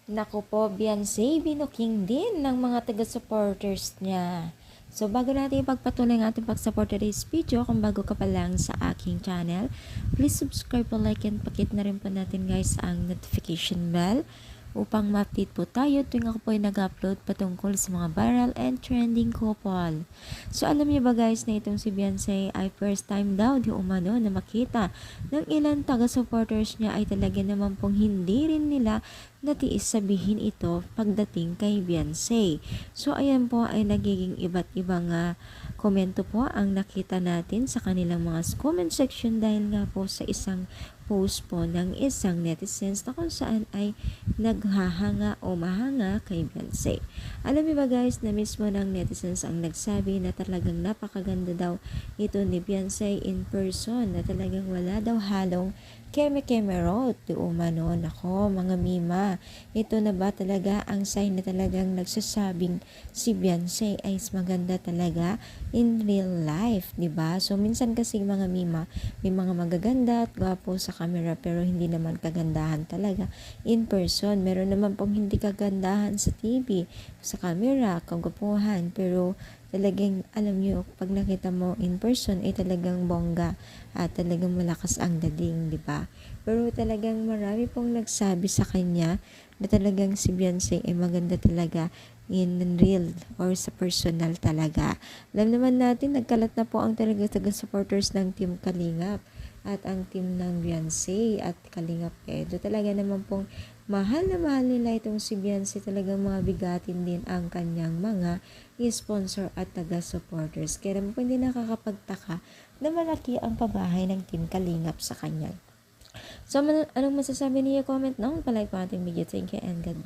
Naku po, Beyonce, binuking din ng mga taga-supporters niya. So, bago natin ipagpatuloy ang ating pag-support today's video, kung bago ka pa lang sa aking channel, please subscribe po, like, and pakit na rin po natin guys ang notification bell upang ma-update po tayo tuwing ako po ay nag-upload patungkol sa mga viral and trending couple. So, alam niyo ba guys na itong si Beyonce ay first time daw di umano na makita ng ilang taga-supporters niya ay talaga naman pong hindi rin nila natiis sabihin ito pagdating kay Beyonce. So, ayan po ay nagiging iba't ibang komento po ang nakita natin sa kanilang mga comment section dahil nga po sa isang post po ng isang netizens na kung saan ay naghahanga o mahanga kay Beyonce. Alam niyo ba guys na mismo ng netizens ang nagsabi na talagang napakaganda daw ito ni Beyonce in person, na talagang wala daw halong keme-kemerot di umano. Nako mga mima, ito na ba talaga ang sign na talagang nagsasabing si Beyonce ay maganda talaga in real life, di ba? So minsan kasi mga mima, may mga magaganda at gwapo sa camera pero hindi naman kagandahan talaga in person. Meron naman pong hindi kagandahan sa TV, sa camera, kagwapuhan, pero talagang alam nyo, pag nakita mo in person ay talagang bongga at talagang malakas ang dating, di ba? Pero talagang marami pong nagsabi sa kanya na talagang si Beyonce ay maganda talaga in real or sa personal talaga. Alam naman natin, nagkalat na po ang taga-supporters ng Team Kalingap at ang team ng Beyonce at Kalingap Edo. Talaga naman pong mahal na mahal nila itong si Beyonce. Talagang mga bigatin din ang kanyang mga sponsor at taga-supporters. Kaya naman po hindi nakakapagtaka na malaki ang pabahay ng Team Kalingap sa kanya. So, anong masasabi niyo? Comment down, palike po ating video. Thank you and God bless.